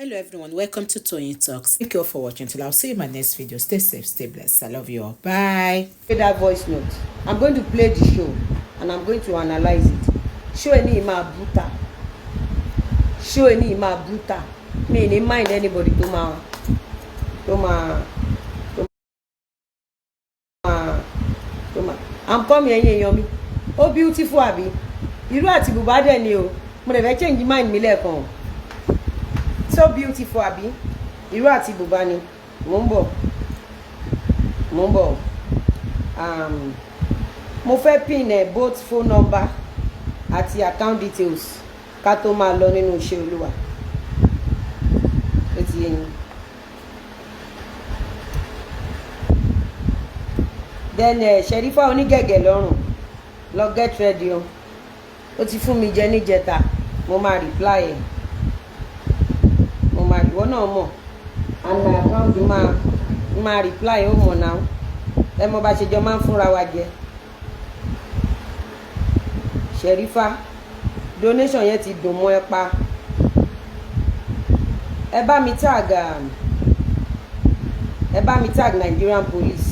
Hello everyone, welcome to Toyeen Talks. Thank you all for watching. Till I'll see you in my next video. Stay safe, stay blessed. I love you all. Bye. Play that voice note. I'm going to play the show and I'm going to analyze it. Show any ima brutal. Show any ima brutal. Me any mind anybody to ma. I'm coming here, yomi. Oh beautiful abi. Irú àti bùbá dẹ̀ ni o. Mo lè change mind mi lẹ́ẹ̀kan. So beautiful abi. Irú àti bùbá ni. Mo ń bọ̀. Mo fẹ́ pin both phone number àti account details ká tó máa lọ nínú iṣẹ́ Olúwa. Ó ti yé yín. Then Sherifa onígẹ̀gẹ̀ lọ́rùn lọ get ready o. Ó ti fún mi jẹ níjẹta mo máa reply ẹ̀. Mo máa ìwọ náà mọ̀ and my account máa reply ó mọ̀ náà. Ẹ mọ̀ bá ṣe jọ máa ń fúnra wa jẹ. Sherifa donation yẹn ti dùn mọ́ ẹ pa. Ẹ bá mi tag Nigerian police.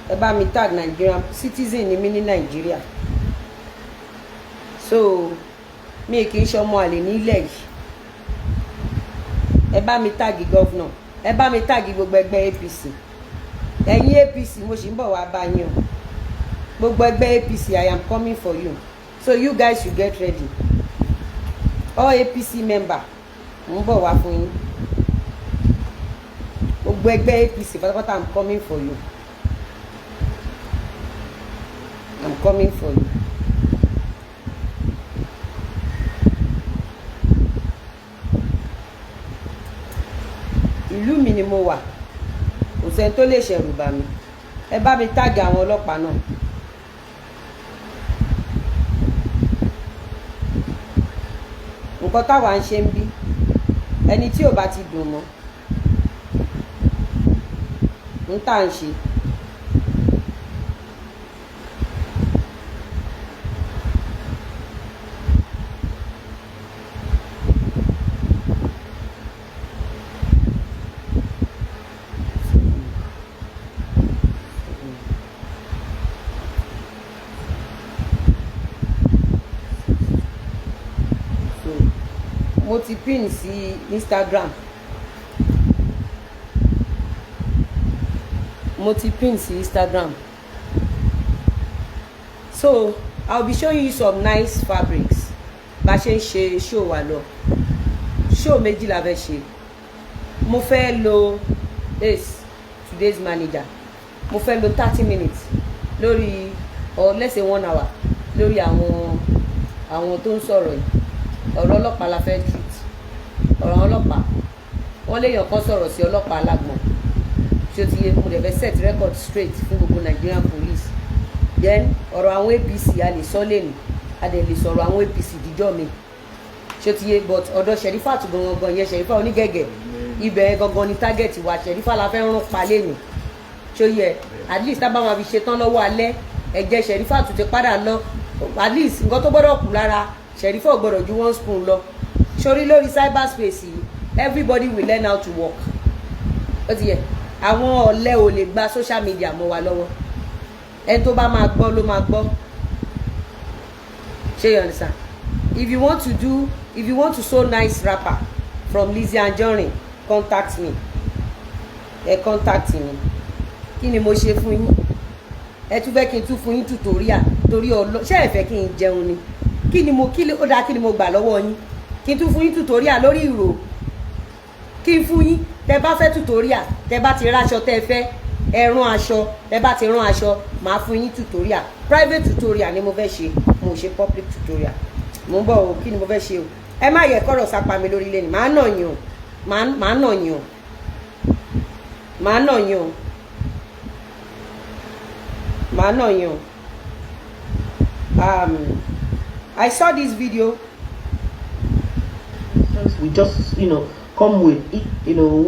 Ẹ bá mi tag Nigerian citizen ni mí ní Nigeria. So mi kì í ṣọmọ àlè nílẹ̀ yìí. Ẹ bá mi tag governor. Ẹ bá mi tag gbogbo ẹgbẹ́ APC. Ẹ̀yin APC mo sì ń bọ̀ wá bá yín o. Gbogbo ẹgbẹ́ APC I am coming for you. So you guys should get ready. All APC member mo ń bọ̀ wá fún yín. Gbogbo ẹgbẹ́ APC pátápátá I'm coming for you. I'm coming for you. Ìlú mi ni mo wà. Kò sẹ́ni tó lè ṣẹ̀rù bà mí. Ẹ bá mi tag àwọn ọlọ́pàá náà. Nǹkan táwa ń ṣe ń bí. Ẹni tí ò bá ti dùn mọ́. Ń tà ń ṣe. Mo ti pin sí Instagram. So I'll be showing you some nice fabrics. Bá ṣe ń ṣe show wa lọ. Show méjì la fẹ́ ṣe. Mo fẹ́ lo today's manager. Mo fẹ́ lo 30 minutes lórí or let's say 1 hour lórí àwọn tó ń sọ̀rọ̀ yìí. Ọ̀rọ̀ ọlọ́pàá la fẹ́ treat. Ọ̀rọ̀ ọlọ́pàá wọ́n léèyàn kan sọ̀rọ̀ sí ọlọ́pàá alágbọ̀n tí ó ti yé mo dẹ̀ fẹ́ set record straight fún gbogbo Nigerian police. Then ọ̀rọ̀ àwọn APC a lè sọ lẹ́nu a dẹ̀ lè sọ̀rọ̀ àwọn APC díjọ́ mi tí ó ti yé but ọ̀dọ̀ Sherifa tó gangan yẹn Sherifa onígẹ̀gẹ̀ ibẹ̀ gangan ni target wa Sherifa la fẹ́ rán pa lẹ́nu tí ó yẹ at least tá bá wọn fi ṣetán lọ́wọ́ alẹ́ ẹ̀jẹ̀ Sherifa tó ti padà lọ at least nǹkan tó gbọ́dọ̀ kù lára Sherifa ò gbọ́dọ̀ ju 1 spoon lọ sórí lórí cyberspace yìí everybody will learn how to work. Ó ti yẹ àwọn ọ̀lẹ ò lè gba social media mọ́ wa lọ́wọ́ ẹni tó bá máa gbọ́ ló máa gbọ́. Ṣé you understand? If you want to sew nice wrapper from Lizzie and Johnny, contact me. Contact me. Kí ni mo ṣe fún yín? Ẹ tún fẹ́ kí n tún fún yín tutorial torí ṣé ẹ fẹ́ kí n jẹun ni? Kí ni mo gbà lọ́wọ́ yín? Kí n tún fún yín tutorial lórí ìró. Kí n fún yín tẹ́ bá fẹ́ tutorial, tẹ́ bá ti ráṣọ tẹ́ fẹ́ ẹ rán aṣọ, tẹ́ bá ti rán aṣọ màá fún yín tutorial. Private tutorial ni mo fẹ́ ṣe, mo ṣe public tutorial. Mo ń bọ̀ o, kí ni mo fẹ́ ṣe o? Ẹ má yẹ kọ́rọ̀ sápá mi lórí lẹ́nu. Màá nà yín o. Màá nà yín o. Màá nà yín o. Màá nà yín o. I saw this video. We just, come with,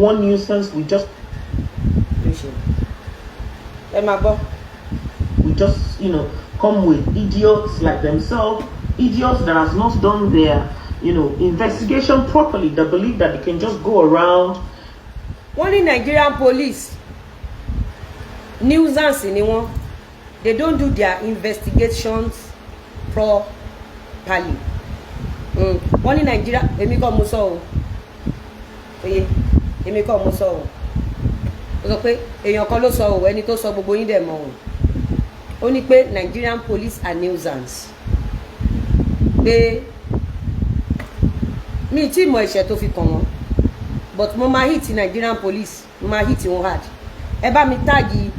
one nuisance. We just come with idiots like themselves, idiots that has not done their investigation properly, they believe that they can just go around. Only Nigerian police, nuisance ni wọ́n. They don't do their investigations properly. Only Nigeria, èmi kọ́ mo sọ o. Oye, èmi kọ́ mo sọ o. Ó sọ pé èèyàn kan ló sọ o, ẹni tó sọ gbogbo yín dẹ̀ mọ̀ o. Ó ní pé Nigerian police are nuisance. Pé mi tí mọ ìṣẹ́ tó fi kàn wọ́n, but mo máa hit Nigerian police, mo máa hit wọn hard. Ẹ bá mi táàgì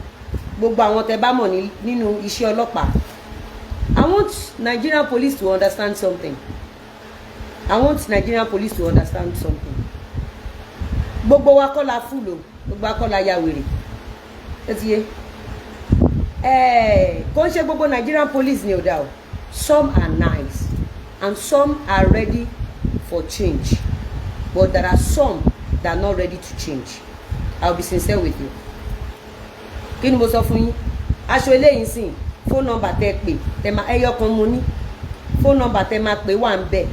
gbogbo àwọn tẹ́ bá mọ̀ nínú iṣẹ́ ọlọ́pàá. I want Nigerian police to understand something. I want Nigerian police to understand something. Gbogbo wa kọ́ la fúlò, gbogbo wa kọ́ la ya wèrè. Ẹ ti yé. Kò ń ṣe gbogbo Nigerian police ni ò dá o. Some are nice and some are ready for change. But there are some that are not ready to change. I'll be sincere with you. Kí ni mo sọ fún yín? Aṣọ eléyìí sìn, phone number tẹ́ pè, tẹ́ máa ẹyọ kan mo ní. Phone number tẹ́ máa pè wà ńbẹ̀.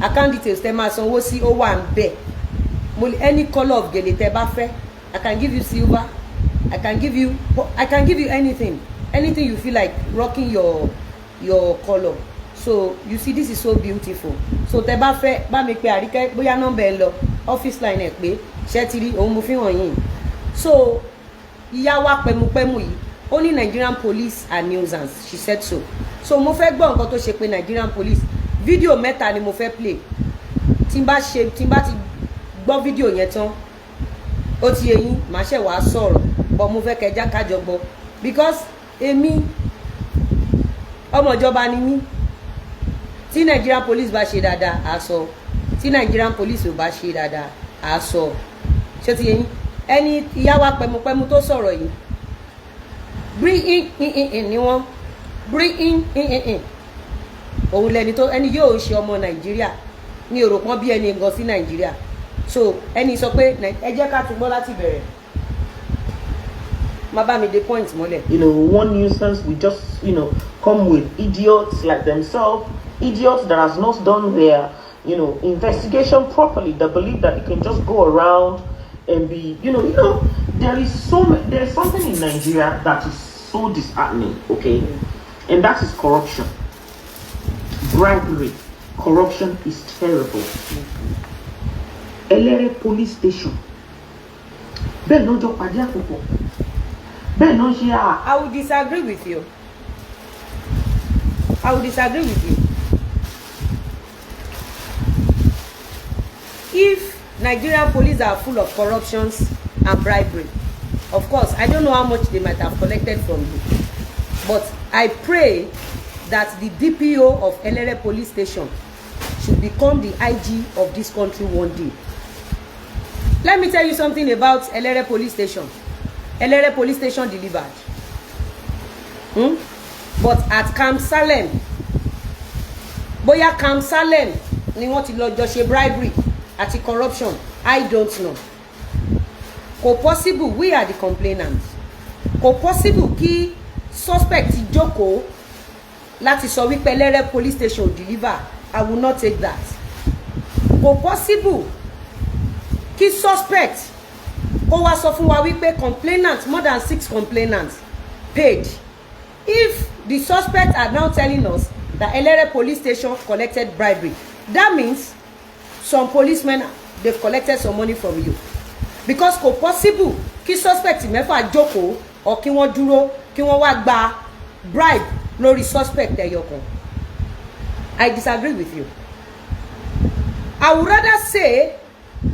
Account details tẹ́ máa sanwó sí ó wà ńbẹ̀. Any color of gèlè tẹ́ bá fẹ́, I can give you silver. I can give you anything. Anything you feel like rocking your color. So you see, this is so beautiful. So tẹ́ bá fẹ́ bá mi pè Àríkẹ́ bóyá number ẹ lọ office line ẹ pé ṣé ti rí òun mo fi hàn yín. So ìyá wa pẹ̀mupẹ̀mu yìí ó ní Nigerian police are nuisance, she said so. So mo fẹ́ gbọ́ nǹkan tó ṣe pé Nigerian police fídíò mẹ́ta ni mo fẹ́ play. Tí n bá ti gbọ́ fídíò yẹn tán ó ti yé yín màá ṣe wàá sọ̀rọ̀, but mo fẹ́ kẹjá kájọ gbọ́ because èmi ọmọ ìjọba ni mí. Tí Nigerian police bá ṣe dáadáa á sọ, tí Nigerian police ò bá ṣe dáadáa á sọ. Ṣé ti yé yín? Ẹni ìyá wa pẹ̀mupẹ̀mu tó sọ̀rọ̀ yìí bring in ni wọ́n bring in òun lẹni tó ẹni yóò ṣe ọmọ Nàìjíríà ní òròpọ́n bí ẹni gan sí Nàìjíríà. So ẹni sọ pé ẹ jẹ́ ká tún gbọ́ láti bẹ̀rẹ̀. Má bá mi dé point mọ́lẹ̀. One nuisance we just come with idiots like themselves, idiots that has not done their investigation properly. They believe that they can just go around and be there's something in Nigeria that is so disheartening, okay? And that is corruption. Bribery. Corruption is terrible. Elere police station. Ben no jọ pàdé àkókò. Ben no ṣe à. I will disagree with you. I will disagree with you. If Nigerian police are full of corruptions and bribery, of course, I don't know how much they might have collected from you, but I pray that the DPO of Elere police station should become the IG of this country one day. Let me tell you something about Elere police station. Elere police station delivered. But at Camp Salem, bóyá Camp Salem ni wọ́n ti lọ jọ ṣe bribery àti corruption, I don't know. Kò possible, we are the complainants. Kò possible kí suspect jókòó láti sọ wípé Elere police station deliver. I will not take that. Kò possible kí suspect kó wá sọ fún wa wípé complainants, more than 6 complainants paid. If the suspects are now telling us that Elere police station collected bribery, that means some policemen, they've collected some money from you. Because kò possible kí suspect mẹ́fà jókòó or kí wọ́n dúró kí wọ́n wá gba bribe lórí suspect ẹyọkan. I disagree with you. I would rather say,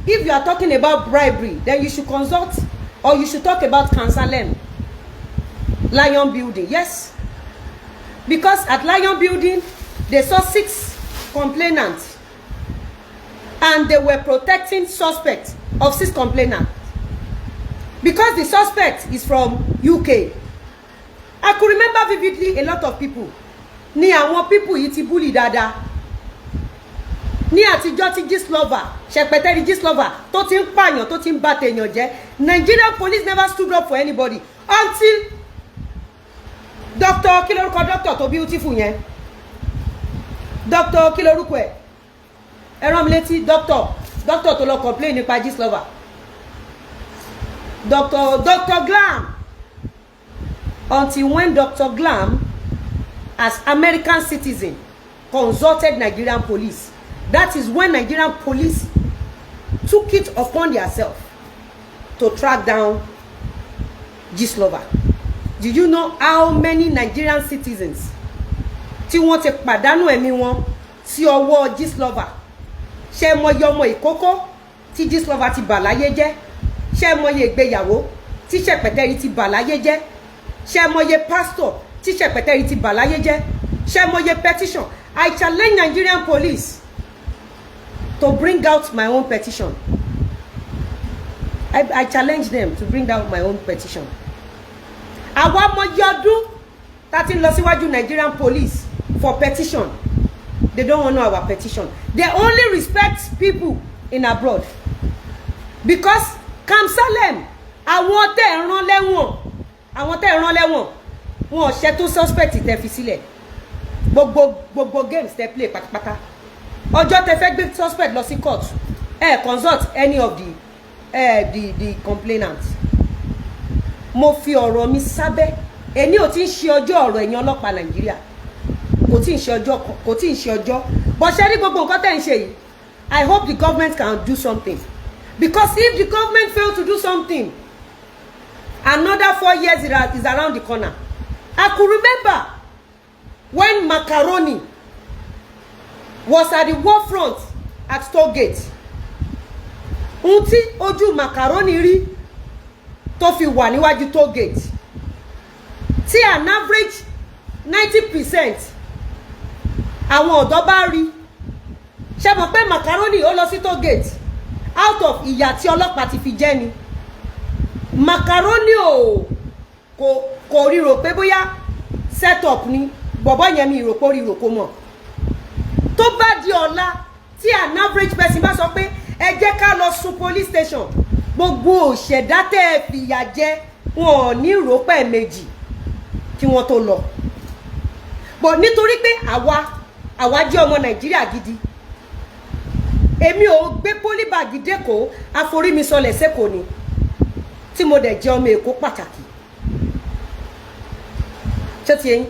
if you are talking about bribery, then you should consult or you should talk about Kansalem, Lion Building. Yes. Because at Lion Building, they saw 6 complainants and they were protecting suspects of 6 complainants. Because the suspect is from UK. I could remember vividly a lot of people. Ni àwọn people yìí ti bully dáadáa. Ní àtijọ́ tí Gistlover, Ṣẹpẹtẹrí Gistlover, tó ti ń pààyàn, tó ti ń bà tèèyàn jẹ́. Nigerian police never stood up for anybody until Dr. Kí lorúkọ doctor tó beautiful yẹn. Dr. Kí lorúkọ ẹ̀. ẹ rán mi létí doctor tó lọ complain nípa Gistlover. Dr. Glam, until when Dr. Glam as American citizen consulted Nigerian police, that is when Nigerian police took it upon themselves to track down Gistlover. Did you know how many Nigerian citizens tí wọ́n ti pàdánù ẹ̀mí wọn sí ọwọ́ Gistlover? Ṣé mọ iye ọmọ ìkókó tí Gistlover ti bà láyé jẹ́? Ṣé mọ iye ìgbéyàwó tí Ṣẹ̀pẹ̀tẹ̀rì ti bà láyé jẹ́? Ṣé mọ iye pastor tí Ṣẹ̀pẹ̀tẹ̀rì ti bà láyé jẹ́? Ṣé mọ iye petition? I challenge Nigerian police to bring out my own petition. I challenge them to bring out my own petition. Àwa mọ iye ọdún tá ti lọ síwájú Nigerian police for petition. They don't want to know our petition. They only respect people in abroad. Because Kamsalem, àwọn tẹ́ rán lẹ́wọ̀n, wọ́n ṣe tó suspect tẹ́ fi sílẹ̀. Gbogbo games tẹ́ play pátápátá. Ọjọ́ tẹ́ fẹ́ gbé suspect lọ sí court, consult any of the complainants. Mo fi ọ̀rọ̀ mi sábẹ́, èmi ò tí ń ṣe ọjọ́ ọ̀rọ̀ ẹ̀yin ọlọ́pàá Nàìjíríà. Kò tí ń ṣe ọjọ́. But ṣé rí gbogbo nǹkan tẹ́ ń ṣe yìí, I hope the government can do something. Because if the government fail to do something, another 4 years is around the corner. I could remember when Macaroni was at the war front at Tollgate. Unti ojú Macaroni rí tó fi wà níwájú Tollgate. Tí an average 90% àwọn ọ̀dọ́ bá rí. Ṣé mọ̀ pé Macaroni ó lọ sí Tollgate out of ìyà tí ọlọ́pàá ti fi jẹ ni. Macaroni kò ríro pé bóyá set up ni bọ̀bọ́ yẹn mi ìròpó ríro kó mọ̀. Tó bá di ọ̀la tí an average person bá sọ pé ẹ jẹ́ ká lọ sun police station, gbogbo òṣèdá tẹ́ fìyà jẹ wọn ò ní ìròpẹ́ méjì kí wọ́n tó lọ. But nítorí pé àwa jẹ́ ọmọ Nàìjíríà gidi, èmi ò gbé pólíbàgì dẹ́kọ̀ọ́ àforí mi sọlẹ̀ sẹ́kọ̀ọ́ ni tí mo dẹ̀ jẹ́ ọmọ Èkó pàtàkì. Ṣé ti yẹn?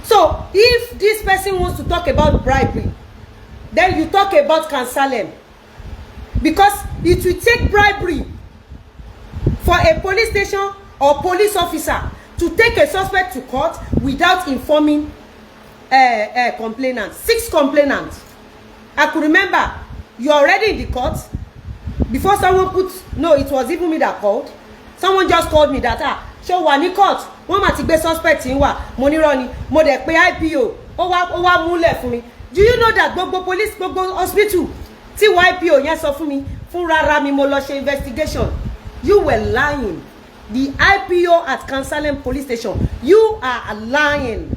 So if this person wants to talk about bribery, then you talk about Kamsalem. Because it will take bribery for a police station or police officer to take a suspect to court without informing complainants. 6 complainants. I could remember, you're already in the court. Before someone no, it was even me that called. Someone just called me that, show one in court. One ma ti gbé suspect in wa, mo ní rọ́ ni, mo dẹ̀ pé IPO, ó wá múlẹ̀ fún mi. Do you know that gbogbo police, gbogbo hospital, tí IPO yẹn sọ fún mi, fún rárá mi mo lọ ṣe investigation. You were lying. The IPO at Kamsalem police station, you are lying.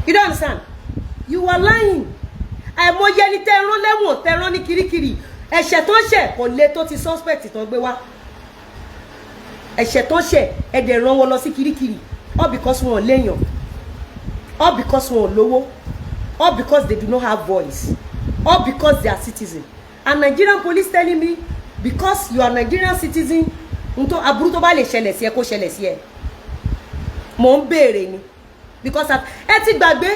You don't understand? You are lying. Àìmọye ni tẹ́ rán lẹ́wọ̀n, tẹ́ rán ní kirikiri. Ẹ̀ṣẹ̀ tó ṣẹ̀ kò lè tó ti suspect tó gbé wá. Ẹ̀ṣẹ̀ tó ṣẹ̀ ẹ dẹ̀ rán wọn lọ sí kirikiri. All because wọn léèyàn. All because wọn lówó. All because they do not have voice. All because they are citizens. And Nigerian police telling me, because you are Nigerian citizen, nto aburú tó bá lè ṣẹlẹ̀ sí ẹ kó ṣẹlẹ̀ sí ẹ. Mo ń béèrè ni. Because ẹ ti gbàgbé,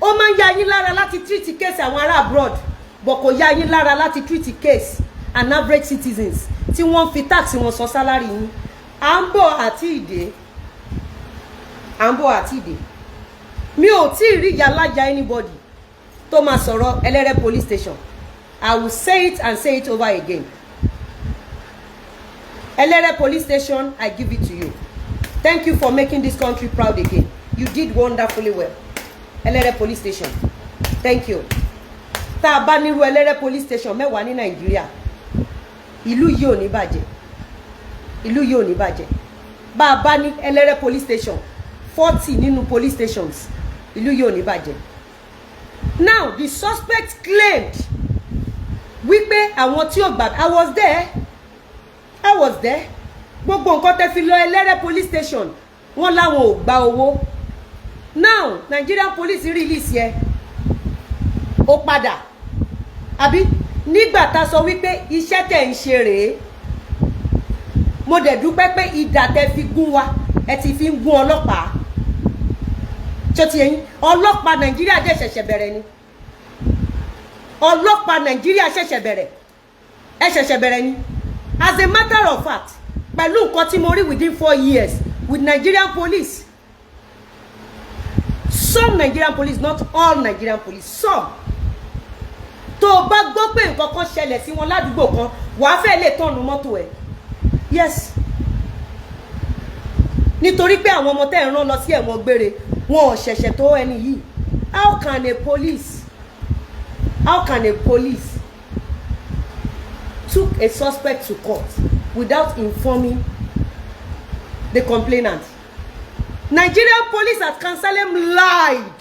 ó máa ń ya yín lára láti treat case àwọn ará abroad, but kò ya yín lára láti treat case an average citizens tí wọ́n fi tax wọn san salary yín. À ń bọ̀ àti ìdè. Mi ò tí ì rí yàlájà anybody tó máa sọ̀rọ̀ Ẹlẹ́rẹ̀ police station. I will say it and say it over again. Ẹlẹ́rẹ̀ police station, I give it to you. Thank you for making this country proud again. You did wonderfully well. Ẹlẹ́rẹ̀ police station, thank you. Tá a bá nírú Ẹlẹ́rẹ̀ police station mẹ́wàá ní Nàìjíríà, ìlú yìí ò ní bàjẹ́. Ìlú yìí ò ní bàjẹ́. Bá a bá ní Ẹlẹ́rẹ̀ police station 40 nínú police stations, ìlú yìí ò ní bàjẹ́. Now the suspect claimed wípé àwọn tí ò gbà, I was there. Gbogbo nǹkan tẹ́ fi lọ Ẹlẹ́rẹ̀ police station, wọ́n láwọn ò gba owó. Now Nigerian police release here. ó padà àbí nígbà tá sọ wípé iṣẹ́ tẹ́ ń ṣe rèé mo dẹ̀ dúpẹ́ pé idà tẹ́ fi gún wa ẹ ti fi ń gún ọlọ́pàá tó ti yẹn ọlọ́pàá Nàìjíríà dẹ̀ ṣẹ̀ṣẹ̀ bẹ̀rẹ̀ ni ọlọ́pàá Nàìjíríà ṣẹ̀ṣẹ̀ bẹ̀rẹ̀ ẹ ṣẹ̀ṣẹ̀ bẹ̀rẹ̀ ni as a matter of fact pẹ̀lú nǹkan tí mo rí within 4 years with Nigerian police some Nigerian police not all Nigerian police some tó o bá gbọ́ pé nǹkan kan ṣẹlẹ̀ sí wọn ládùúgbò kan wàá fẹ́ lè tọ̀nù mọ́tò ẹ̀ yes nítorí pé àwọn ọmọ tẹ́ ẹ̀ rán lọ sí ẹ̀wọ̀n gbére wọn ò ṣẹ̀ṣẹ̀ tó ẹni yìí how can a police took a suspect to court without informing the complainant? Nigerian police at Kansalem lied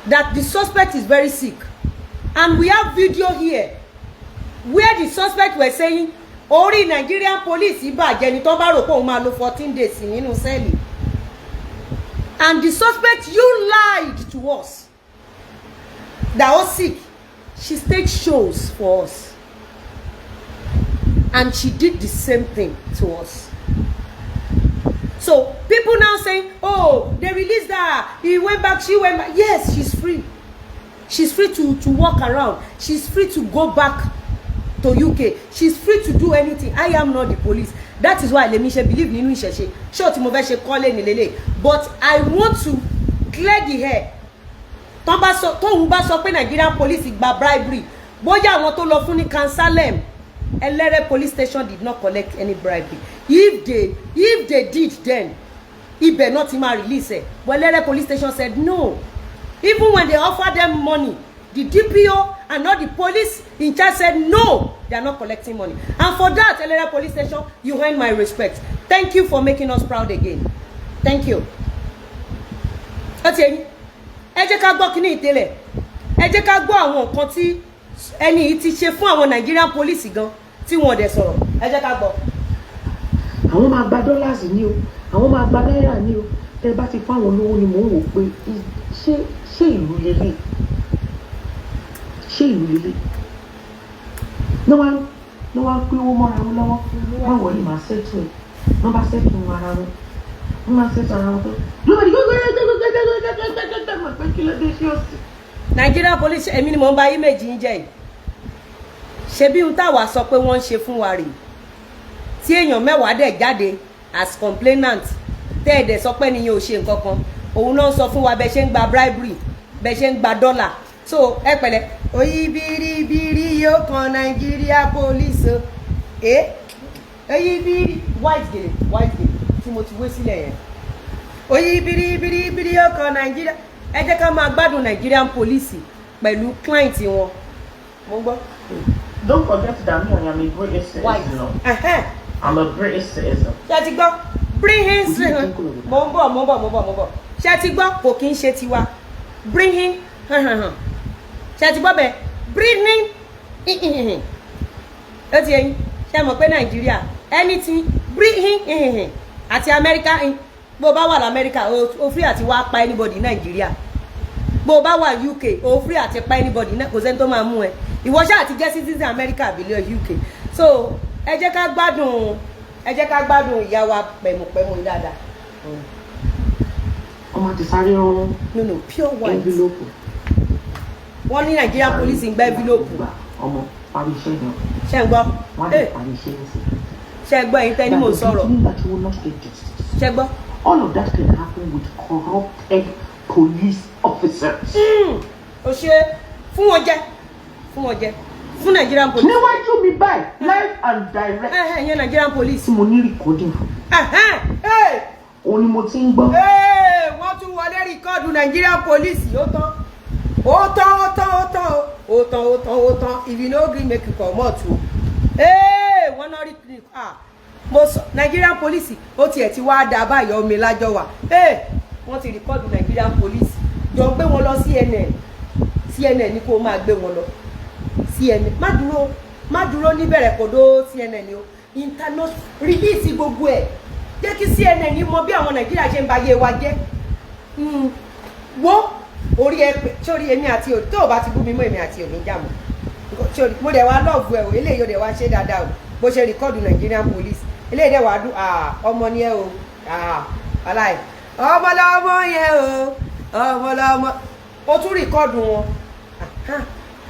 that the suspect is very sick, and we have video here where the suspect were saying orí Nigerian police ìbàjẹ́ ni tó bá rò pé òun máa lò 14 days nínú sẹ́ẹ̀lì, and the suspect you lied to us that was sick. She staged shows for us and she did the same thing to us. So people now saying, oh, they released her, he went back, she went back. Yes, she's free. She's free to walk around. She's free to go back to UK. She's free to do anything. I am not the police. That is why let me believe in Ìṣẹ̀ṣe. Sure, Timothy calling Lele. But I want to clear the air. Tóun bá sọ pé Nigerian police gba bribery. Bóyá àwọn tó lọ fún ní Kansalem, Elere police station did not collect any bribery. If they did, then ibẹ̀ not ma release it. But Elere police station said no. Even when they offered them money, the DPO and not the police in charge said no, they are not collecting money. And for that, Elere police station, you earn my respect. Thank you for making us proud again. Thank you. Okay. Ẹ jẹ́ ká gbọ́ kíní ìtẹ́lẹ̀. Ẹ jẹ́ ká gbọ́ àwọn nǹkan tí ẹni yìí ti ṣe fún àwọn Nigerian police gan tí wọ́n dẹ̀ sọ̀rọ̀. Ẹ jẹ́ ká gbọ́. Àwọn máa gba dollars ni o, àwọn máa gba náírà ni o. Tẹ́ bá ti fún àwọn olówó ni mò ń wò pé ṣé ìlú lélẹ̀? Ṣé ìlú lélẹ̀? Ní wá pé owó mọ́ra wọn lọ́wọ́, wọ́n wọ̀ ní màá ṣètò ẹ̀. Wọ́n bá ṣètò ara wọn. Wọ́n máa ṣètò ara wọn tó. Nigerian police èmi ni mo ń ba image yín jẹ́ yìí. Ṣebí ohun táwa sọ pé wọ́n ń ṣe fún wa rè. Tí èèyàn mẹ́wàá dẹ̀ jáde as complainant tẹ́ ẹ̀dẹ̀ sọ pé nìyẹn ò ṣe nǹkan kan. Òun náà sọ fún wa bẹ́ẹ̀ ṣe ń gba bribery, bẹ́ẹ̀ ṣe ń gba dollar. So ẹ pẹ̀lẹ́ oyi biribiri yóò kan Nigeria police o. Oyi biri white gele tí mo ti wé sílẹ̀ yẹn. Oyi biribiri yóò kan Nigeria. Ẹ jẹ́ ká máa gbádùn Nigerian police pẹ̀lú client wọn. Mo gbọ́. Don't forget that me, I am a British citizen. I'm a British citizen. Ṣé ti gbọ́? Bring him. Mo ń bọ̀. Ṣé ti gbọ́? Kò kí ń ṣe tiwa. Bring him. Ṣé ti gbọ́ bẹ́ẹ̀? Bring him. Ó ti yẹn. Ṣé mọ̀ pé Nàìjíríà anything bring him àti America bó bá wà l'America o free àti wá pa anybody Nàìjíríà. Bó bá wà UK o free àti pa anybody náà kò sẹ́ni tó máa mú ẹ. Ìwọ ṣáà ti jẹ́ citizen America àbílẹ̀ UK. So ẹ jẹ́ ká gbádùn ìyá wa pẹ̀mùpẹ̀mù dáadáa. Ọmọ ti sáré rán. No, pure white. Envelope. Wọ́n ní Nigerian police ń gba envelope. Ọmọ parí iṣẹ́ náà. Ṣé ń gbọ́? Wọ́n á lè parí iṣẹ́ ní sí. Ṣé gbọ́ ẹ̀yin tẹ́ ní mò ń sọ̀rọ̀? Ṣé gbọ́? All of that can happen with corrupted police officers. O ṣe fún wọn jẹ fún Nigerian police. Níwájú mi báyìí live and direct. Ìyẹn Nigerian police. Tí mo ní recording fún. Òun ni mo ti ń gbọ́. Wọ́n tún wọlé rìkọ́ọ̀dù Nigerian police ó tán if you no gree make you comot o. Wọ́n náà rí mo sọ Nigerian police ó tiẹ̀ ti wá dá báyọ̀ omi lájọ wà. Wọ́n ti rìkọ́ọ̀dù Nigerian police jọ gbé wọn lọ CNN ní kó máa gbé wọn lọ CNN má dúró níbẹ̀rẹ̀ kòdó CNN o international release gbogbo ẹ̀ jẹ́ kí CNN mọ bí àwọn Nàìjíríà ṣe ń ba ayé wa jẹ́ wo orí ẹ pé sórí èmi àti ò tó o bá ti bú mi mọ́ èmi àti ò ní jà mọ́ sórí mo dẹ̀ wá lọ́ọ̀bù ẹ̀ o eléyìí ò dẹ̀ wá ṣe dáadáa o bó ṣe rìkọ́ọ̀dù Nigerian police eléyìí dẹ̀ wá dùn ọmọ ni ẹ o aláì ọmọ lọ́mọ yẹn o ọmọ lọ́mọ o tún rìkọ́ọ̀dù wọn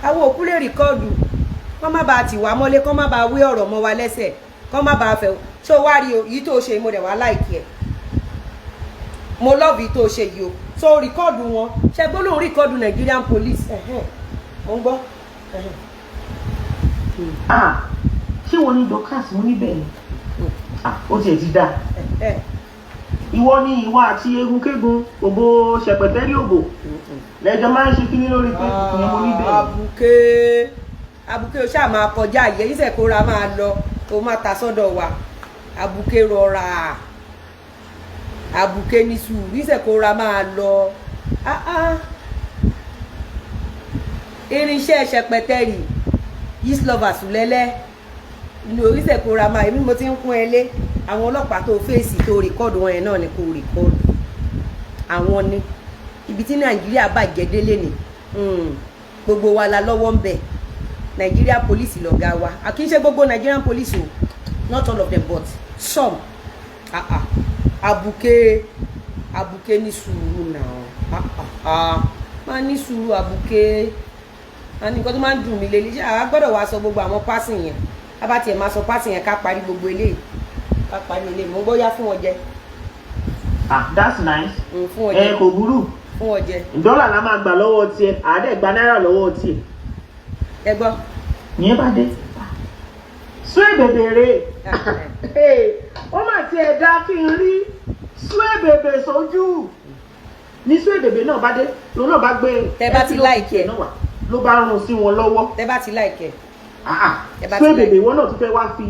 àwọn òkú lè rìkọ́ọ̀dù kọ́ má bàa tì wá mọ́lé kọ́ má bàa wé ọ̀rọ̀ mọ́ wa lẹ́sẹ̀ kọ́ má bàa fẹ́ ṣó wá rí o yìí tó ṣe mo dẹ̀ wá láìkí ẹ̀ mo lọ́ọ̀bù tó ṣe yìí o so rìkọ́ọ̀dù wọn ṣe gbólóhùn rìkọ́ọ̀dù Nigerian police mo ń gbọ́. ṣé wọn ní Dorcas mo níbẹ̀ ni ó tiẹ̀ ti dá ìwọ ni ìwọ àti egunkégun òbò ṣẹpẹtẹrí òbò lẹjọ máa ń ṣe kíní lórí pé ìyẹn mo níbẹ̀. abuké o ṣáà máa kọjá àyè yìí sẹ̀kóra máa lọ o máa ta sọ́dọ̀ wa abuké rọra abuké ní sùúrù yìí sẹ̀kóra máa lọ irinṣẹ́ ṣẹpẹtẹrì yìí lọ́ba sùlẹ́lẹ́ ìlú oríṣẹ́ kóra máa èmi mo ti ń kún ẹ lé àwọn ọlọ́pàá tó fèsì tó rìkọ́ọ̀dù wọn yẹn náà ni kò rìkọ́ọ̀dù àwọn ni ibi tí Nàìjíríà bàjẹ́ délé ni gbogbo wa la lọ́wọ́ ń bẹ̀ Nigeria police lọ̀gá wa kì í ṣe gbogbo Nigerian police o not all of them but some abuké ní sùúrù náà máa ní sùúrù abuké àní nǹkan tó máa ń dùn mí lélẹ̀ ṣé àwa gbọ́dọ̀ wá sọ gbogbo àwọn pásìn yẹn a bá tiẹ̀ máa sọ pásìn yẹn ká parí gbogbo eléyìí ká parí eléyìí mo gbọ́ yá fún wọn jẹ. That's nice. Fún wọn jẹ kò burú. Fún wọn jẹ. dọ́là la máa gbà lọ́wọ́ tiẹ̀ àádẹ́ gba náírà lọ́wọ́ tiẹ̀. ẹ gbọ́. ìyẹn bá dé. sún èbèbèrè ó mà tiẹ̀ dá kí n rí sún èbèbè sójú ní sún èbèbè náà bá dé lòun náà bá gbé tẹ bá ti láìkẹ ló bá rún sí wọn lọ́wọ́. tẹ bá ti láìkẹ. sún èbèbè wọn náà tún fẹ́ wá fi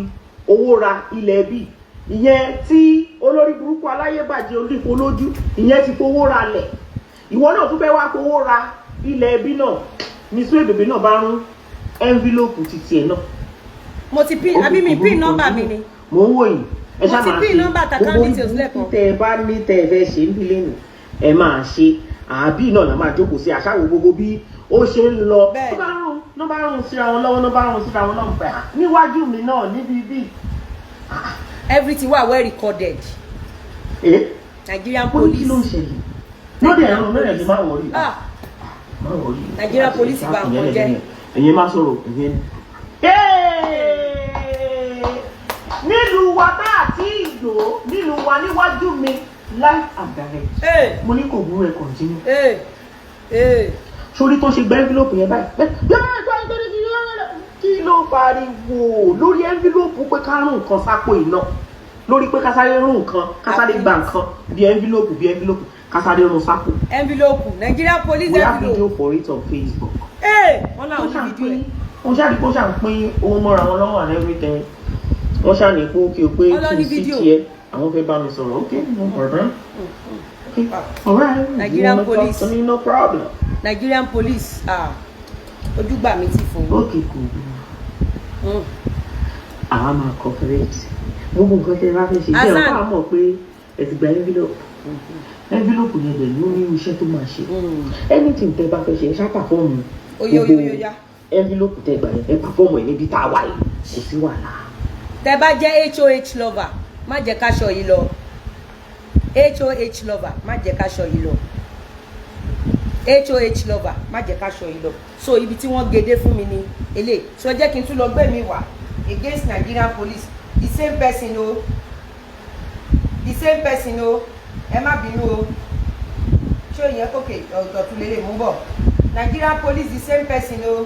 owó ra ilẹ̀ bíi ìyẹn tí olórí burúkú aláyébàjẹ́ olífo lójú ìyẹn ti fowó ra lẹ̀ ìwọ náà tún fẹ́ wá fowó ra ilẹ̀ ẹbí náà ní sún èbèbè náà bá rún envelope títí ẹ̀ náà. mo ti pin àbí mi pin nọ́mbà mi ni. mo ń wò yìí ẹ ṣáà máa ṣe mo ti pin nọ́mbà account details lẹ́kọ̀ọ́. tẹ ẹ bá ní tẹ ẹ fẹ́ ṣe ń bí lẹ́nu ẹ máa ṣe àbí náà la máa jókòó sí àṣàwò gbogbo bí ó ṣe ń lọ. ló bá rún síra wọn lọ́wọ́ ló bá rún síra wọn lọ́wọ́ pẹ̀ níwájú mi náà níbi bíi. Everything was well recorded. Nigerian police. No, they are not ready. Ma worry. Nigerian police ba nǹkan jẹ́. Ẹ̀yin máa sọ̀rọ̀ ẹ̀yin. Nílùú wa bá àti ìlò nílùú wa níwájú mi live and direct. Mo ní kò burú ẹ continue. Sórí tó ṣe gba envelope yẹn báyìí. Kí ló pariwo lórí envelope pé ká rún nǹkan sápò iná lórí pé ká sáré rún nǹkan ká sáré gba nǹkan bí envelope ká sáré rún sápò. Envelope Nigerian police we envelope. have video for it on Facebook. Wọ́n náà ní fídíò ẹ̀. wọ́n ṣáà ní kó ṣáà ń pín owó mọ́ra wọn lọ́wọ́ and everything. wọ́n ṣáà ní kí o pé kí n sí tiẹ̀ àwọn fẹ́ bá mi sọ̀rọ̀ okay no problem. Okay. All right. Nigerian police. No problem. Nigerian police ojúgbà mi ti fún mi. Okay cool. Àwọn máa cooperate gbogbo nǹkan tẹ bá fẹ́ ṣe bí ọ̀pá àmọ̀ pé ẹ ti gba envelope yẹn dẹ̀ ló ní iṣẹ́ tó máa ṣe anything tẹ bá fẹ́ ṣe ẹ ṣá pàfọ́ọ̀mù gbogbo envelope tẹ gbà yẹn ẹ pàfọ́ọ̀mù ẹ níbi tá a wà yìí kò sí wàhálà. tẹ bá jẹ́ HOH lover má jẹ́ ká ṣọ yìí lọ HOH lover má jẹ́ ká ṣọ yìí lọ HOH lover má jẹ́ ká ṣọ yìí lọ so ibi tí wọ́n gèdè fún mi ni eléyìí so jẹ́ kí n tún lọ gbé mi wá against Nigerian police the same person o ẹ má bínú o ṣé ìyẹn kòkè ọ̀tọ̀ tún lélẹ̀ mú bọ̀ Nigerian police the same person o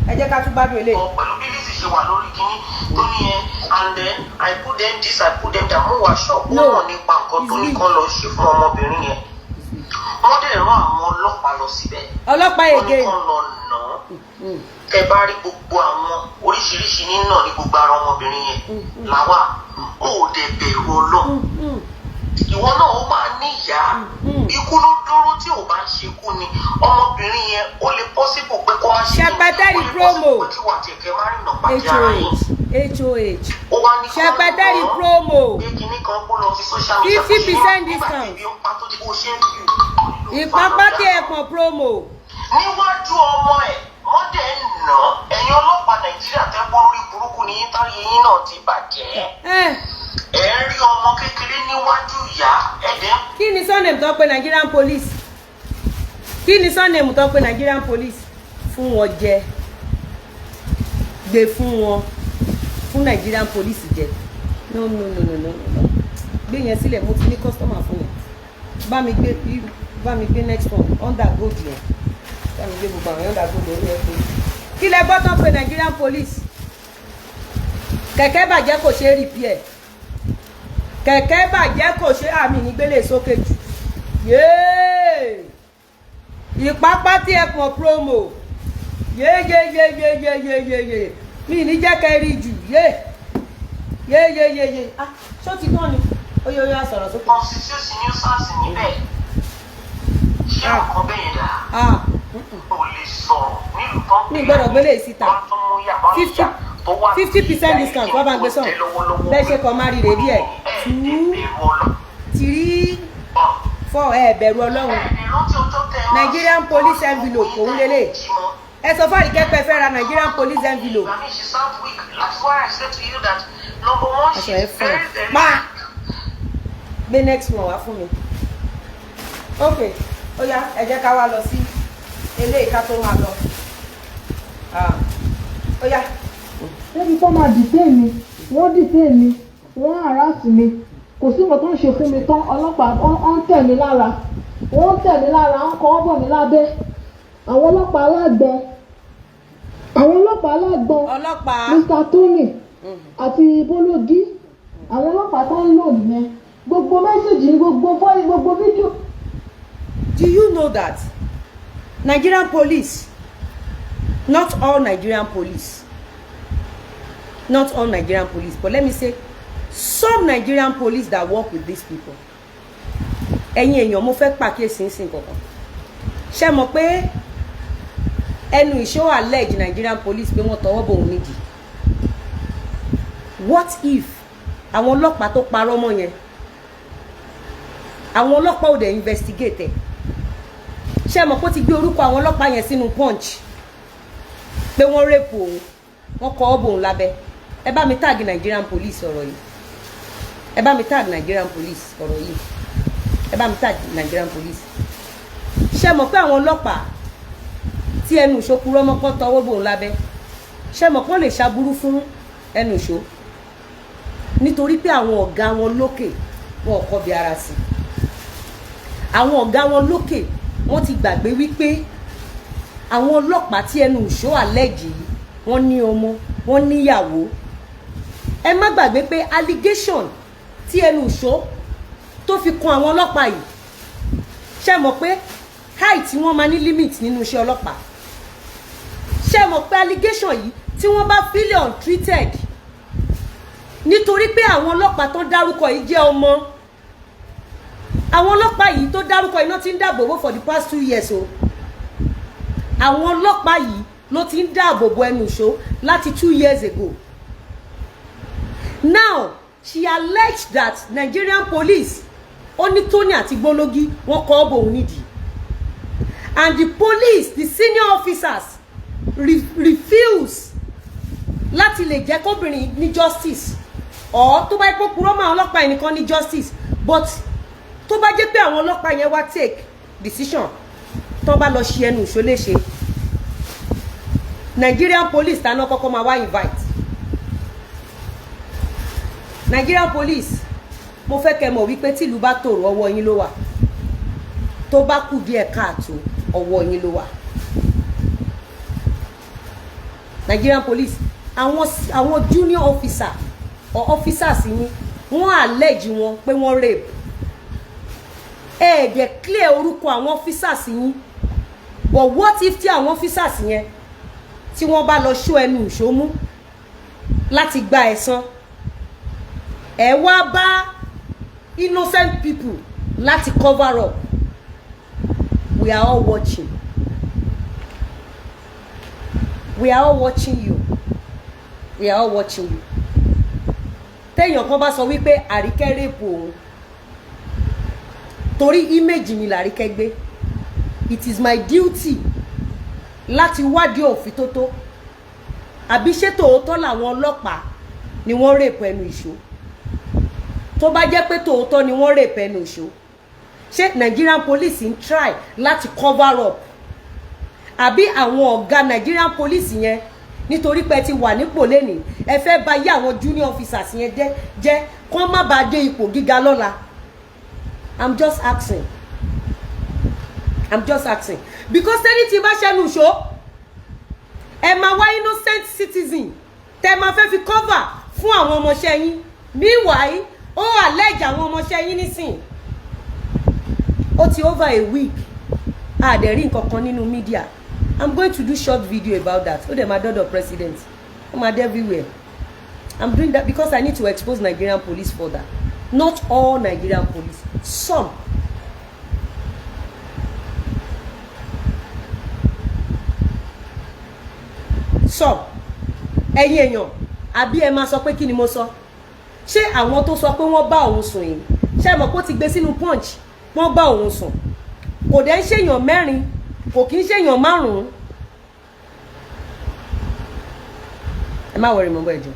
ẹ jẹ́ ká tún gbádùn eléyìí. pẹ̀lú bí Lizzie ṣe wà lórí kínní tó ní yẹn and then I put them this I put them that mo wà ṣọ́ọ̀bù náà nípa nǹkan tó ní kán lọ ṣe fún ọmọbìnrin yẹn wọ́n dẹ̀ rán àwọn ọlọ́pàá lọ síbẹ̀ ọlọ́pàá èdè wọ́n ní kán lọ nà án tẹ bá rí gbogbo àwọn oríṣiríṣi nínà ní gbogbo ara ọmọbìnrin yẹn làwà ó dẹ̀ bẹ̀rù Ọlọ́run ìwọ náà ó máa ní ìyá ikú ló dúró tí ò bá ń ṣekú ni ọmọbìnrin yẹn ó lè possible pé kó má ṣe ṣẹpẹtẹrì promo ṣẹpẹtẹrì promo 50% discount ìpápá tí ẹ pọn promo. níwájú ọmọ ẹ̀ wọ́n dẹ̀ ń nà ẹ̀yin ọlọ́pàá Nàìjíríà tẹ́ pọ́ lórí burúkú ni yín tán yín náà ti bàjẹ́. ẹ ń rí ọmọ kékeré níwájú ìyá ẹ̀dẹ̀. kí ni surname tó pe Nigerian police? kí ni surname tó pe Nigerian police? fún wọn jẹ gbé fún wọn fún Nigerian police jẹ. No. Gbé yẹn sílẹ̀ mo ti ní customer fún yẹn. Bá mi gbé next one under gold yẹn. Bá mi gbé gbogbo àwọn under gold orí ẹ̀ pé. Kí lẹ gbọ́ tán pé Nigerian police? Kẹ̀kẹ́ bàjẹ́ kò ṣe repair. Kẹ̀kẹ́ bàjẹ́ kò ṣe àmì nígbélé sókè jù. Yéé! Ìpápá tí ẹ pọn promo. Yéé. Mi ní jẹ́ kẹ́ rí jù. Yéé. Ah, ṣó ti tán ni? Oye sọ̀rọ̀ sókè. Constitution ní SARS níbẹ̀. Ṣé ọkàn bẹ́ẹ̀ dà? O lè sọ̀rọ̀ nílùú kan. Mi gbọ́dọ̀ gbélé ìsìta. 50% discount wọ́n bá ń gbé sọ̀rọ̀. Bẹ́ẹ̀ ṣe kọ́ máa rí rèé díẹ̀. 2 3 4 bẹ̀rù Ọlọ́run. Nigerian police envelope òun lélẹ̀. Ẹ sọ fún Àríkẹ́ fẹ́ ra Nigerian police envelope. Aṣọ ẹ fún ẹ. Máa gbé next one wá fún mi. Ok, ó yá ẹ jẹ́ ká wá lọ sí eléyìí ká tó máa lọ. Ó yá. Lẹ́bi tó máa dìtẹ́ mi, wọ́n harass mi, kò sí nǹkan tó ń ṣe fún mi tán, ọlọ́pàá ń tẹ̀ mí lára, wọ́n ń tẹ̀ mí lára, ń kọ́ bọ̀ mí lábẹ́. Àwọn ọlọ́pàá alágbọ̀n, Mr. Tony àti Bosslady, àwọn ọlọ́pàá tó ń lò nìyẹn. Gbogbo mẹ́sàgì ní gbogbo fídíò. Do you know that Nigerian police, not all Nigerian police, but let me say some Nigerian police that work with these people. Ẹ̀yin èèyàn mo fẹ́ pàkíyèsí ńsìn kankan. Ṣé mọ̀ pé ẹnu ìṣó allege Nigerian police pé wọ́n tọwọ́ bò wọ́n nídìí? What if àwọn ọlọ́pàá tó parọ́ mọ́ yẹn, àwọn ọlọ́pàá ò dẹ̀ investigate ẹ̀? Ṣé mọ̀ pé ó ti gbé orúkọ àwọn ọlọ́pàá yẹn sínú punch pé wọ́n rape òun, wọ́n kọ́ ọ́ bò òun lábẹ́? Ẹ bá mi tag Nigerian police ọ̀rọ̀ yìí. Ẹ bá mi tag Nigerian police ọ̀rọ̀ yìí. Ẹ bá mi tag Nigerian police. Ṣé mọ̀ pé àwọn ọlọ́pàá tí ẹnu ìṣó purọ́ mọ́ kọ́ tọwọ́ bò òun lábẹ́? Ṣé mọ̀ pé wọ́n lè ṣaburú fún ẹnu ìṣó? Nítorí pé àwọn ọ̀gá wọn lókè wọn kò bí ara sí. Àwọn ọ̀gá wọn lókè wọ́n ti gbàgbé wípé àwọn ọlọ́pàá tí ẹnu ìṣó allege yìí wọ́n ní ọmọ, wọ́n níyàwó. Ẹ má gbàgbé pé allegation tí ẹnu ìṣó tó fi kan àwọn ọlọ́pàá yìí, ṣé mọ̀ pé height wọ́n máa ní limit nínú iṣẹ́ ọlọ́pàá? Ṣé mọ̀ pé allegation yìí tí wọ́n bá feel untreated nítorí pé àwọn ọlọ́pàá tó dárúkọ yìí jẹ́ ọmọ, àwọn ọlọ́pàá yìí tó dárúkọ yìí ló ti ń dáàbò bò for the past 2 years o. Àwọn ọlọ́pàá yìí ló ti ń dáàbò bò ẹnu ìṣó láti 2 years ago. Now she alleged that Nigerian police ó ní Tony àti Bosslady wọ́n kọ́ ọ́ bò òun nídìí, and the police, the senior officers refuse láti lè jẹ́ kóbìnrin ní justice, or tó bá yẹ kó purọ́ mọ́ àwọn ọlọ́pàá yẹn nìkan ní justice, but tó bá jẹ́ pé àwọn ọlọ́pàá yẹn wá take decision tó bá lọ ṣe ẹnu ìṣó léṣe, Nigerian police tàná kọ́kọ́ máa wá invite. Nigerian police, mo fẹ́ kẹ́ mọ̀ wípé tìlú bá tòrò ọwọ́ yín ló wà, tó bá kù díẹ̀ káàtó ọwọ́ yín ló wà. Nigerian police, àwọn junior officer or officers yín wọ́n allege wọn pé wọ́n rape. Dẹ̀ clear orúkọ àwọn officers yín, but what if tí àwọn officers yẹn tí wọ́n bá lọ ṣó ẹnu ìṣómú láti gba ẹ̀san, ẹ wá bá innocent people láti cover up? We are all watching. We are all watching you. We are all watching you. Téèyàn kan bá sọ wípé Àríkẹ́ rape òun, torí image mi l'Àríkẹ́ gbé, it is my duty láti wádìí òfìtótó àbí ṣé tòótọ́ làwọn ọlọ́pàá ni wọ́n rape ẹnu ìṣó tó bá jẹ́ pé tòótọ́ ni wọ́n rape ẹnu ìṣó ṣé Nigerian police ń try láti cover up àbí àwọn ọ̀gá Nigerian police yẹn nítorí pé ti wà nípò lẹ́nìí ẹ fẹ́ bà yé àwọn junior officers yẹn jẹ́ kó má bàa dé ipò gíga lọ́la. I'm just asking because tẹ́ni tí bá ṣẹnu ṣó ẹ máa wá innocent citizen tẹ́ máa fẹ́ fi cover fún àwọn ọmọọṣẹ́ yín meanwhile ó allege àwọn ọmọọṣẹ́ yín nísìn ó ti over a week àdẹ̀rí nǹkan kan nínú media. I'm going to do short video about that. Oh, my daughter president. I'm everywhere. I'm doing that because I need to expose Nigerian police further. Not all Nigerian police. Some. Ẹ̀yin èèyàn, àbí ẹ máa sọ pé kí ni mo sọ? Ṣé àwọn tó sọ pé wọ́n bá òun sùn yìí? Ṣé mọ̀ pé ó ti gbé sínú punch? Wọ́n bá òun sùn. Kò dẹ̀ ń ṣèyàn mẹ́rin. Kò kí ń ṣèyàn márùn-ún. Ẹ má wọrí mọ́ bọ́ ẹ̀jọ̀.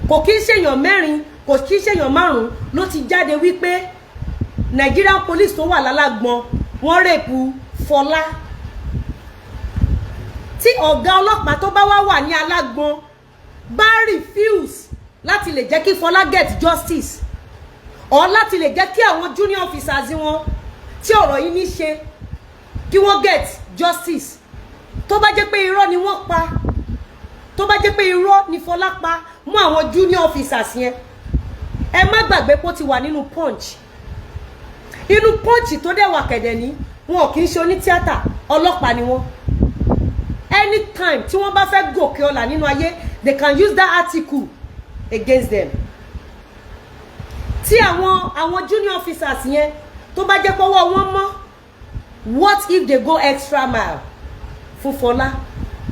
Kò kí ń ṣèyàn mẹ́rin, kò kí ń ṣèyàn márùn-ún ló ti jáde wípé Nigerian police tó wà lálágbọn wọ́n rèpù Fọlá. Tí ọ̀gá ọlọ́pàá tó bá wà ní alágbọn bá refuse láti lè jẹ́ kí Fọlá get justice or láti lè jẹ́ kí àwọn junior officers wọn tí ọ̀rọ̀ yìí ní ṣe kí wọ́n get justice tó bá jẹ́ pé irọ́ ni wọ́n pa tó bá jẹ́ pé irọ́ ni Fọlá pa mú àwọn junior officers yẹn ẹ má gbàgbé pé ó ti wà nínú punch tó dẹ̀ wà kẹ̀dẹ̀ ní wọn kì í ṣe onítíátà ọlọ́pàá ni wọ́n anytime tí wọ́n bá fẹ́ gòkè ọlà nínú ayé they can use that article against them tí àwọn junior officers yẹn tó bá jẹ́ pọ́wọ́ wọn mọ́. What if they go extra mile? Fufola,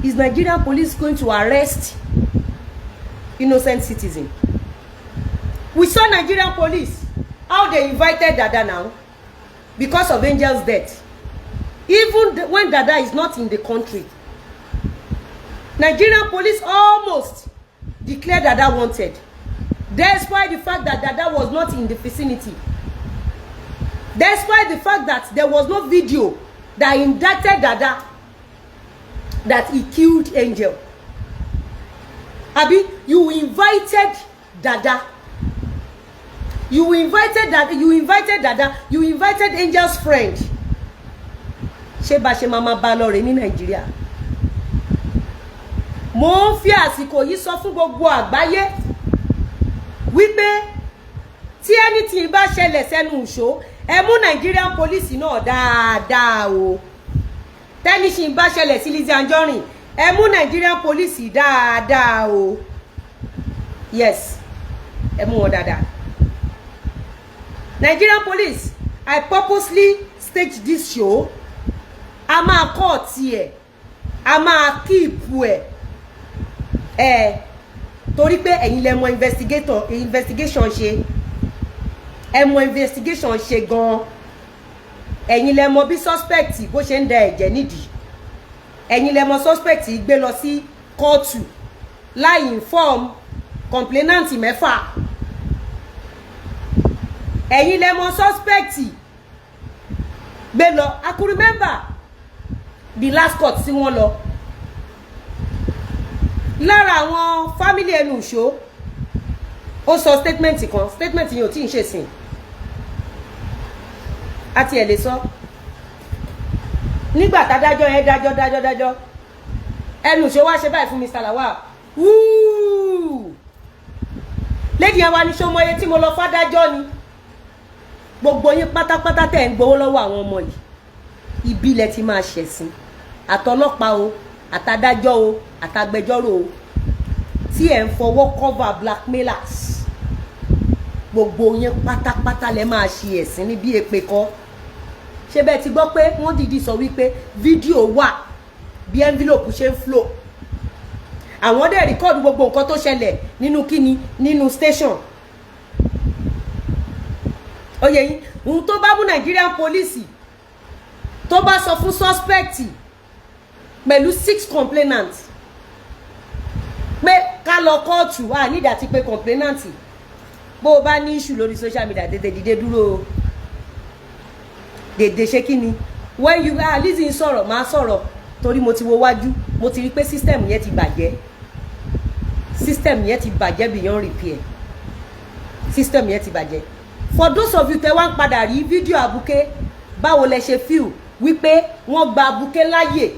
is Nigerian police going to arrest innocent citizen? We saw Nigerian police, how they invited Dada now because of Angel's death. Even when Dada is not in the country, Nigerian police almost declared Dada wanted, despite the fact that Dada was not in the vicinity. Despite the fact that there was no video that indicted Dada that he killed Angel. Abi, you invited Dada. You invited Dada. You invited Angel's friend. Ṣé bá ṣe mama bá lọ rẹ̀ ní Nàìjíríà. Mo ń fi àsìkò yìí sọ fún gbogbo àgbáyé wípé tí anything bá ṣẹlẹ̀ sẹ́nu ìṣó ẹ mú Nigerian police náà dáadáa o. Tẹ́níṣìn bá ṣẹlẹ̀ sí Lizzie Anjorin ẹ mú Nigerian police dáadáa o. Yes, ẹ mú wọn dáadáa. Nigerian police, I purposely staged this show. A máa kọ́ tiẹ̀, a máa keep ẹ̀. Torí pé ẹ̀yin lẹ mọ̀ investigation ṣe. Ẹ mọ̀ investigation ṣe gan. Ẹ̀yin lẹ mọ̀ bí suspect bó ṣe ń da ẹ̀jẹ̀ nídìí. Ẹ̀yin lẹ mọ̀ suspect gbé lọ sí kóòtù láì inform complainant mẹ́fà. Ẹ̀yin lẹ mọ̀ suspect gbé lọ. I could remember the last court tí wọ́n lọ. Lára àwọn family ẹnu ìṣó ó sọ statement yìí ò tí ń ṣe sìn. Àti ẹ̀ lè sọ. Nígbà tádájọ́ yẹn dájọ́ ẹnu ìṣó wá ṣe báyìí fún Mr. Lawon. Lady yẹn wá ní ṣó mọye tí mo lọ fádájọ́ ni. Gbogbo yín pátápátá tẹ̀ ń gbowó lọ́wọ́ àwọn ọmọ yìí. Ibi ilẹ̀ ti máa ṣẹ̀sìn. Àtọlọ́pàá o, àtàdájọ́ o, àtàgbẹjọ́rò o. Tí ẹ̀ ń fọwọ́ cover blackmailers. Gbogbo yín pátápátá lẹ máa ṣe ẹ̀sìn ní bí èpè kọ́. Ṣé bẹ́ẹ̀ ti gbọ́ pé wọ́n dìdí sọ wípé fídíò wà bí envelope ṣe ń flow. Àwọn dẹ̀ record gbogbo nǹkan tó ṣẹlẹ̀ nínú kíni nínú station. Ó yé yín, ohun tó bá mú Nigerian police tó bá sọ fún suspect pẹ̀lú 6 complainants pé ká lọ kóòtù wà nídà tí pé complainant bó bá ní issue lórí social media tètè dìde dúró dèdè ṣe kí ni when you Lizzie ń sọ̀rọ̀ máa sọ̀rọ̀ torí mo ti wo wájú mo ti rí pé system yẹn ti bàjẹ́ beyond repair system yẹn ti bàjẹ́ for those of you tẹ́ wá ń padà rí fídíò Abuké báwo lẹ ṣe feel wípé wọ́n gba Abuké láyè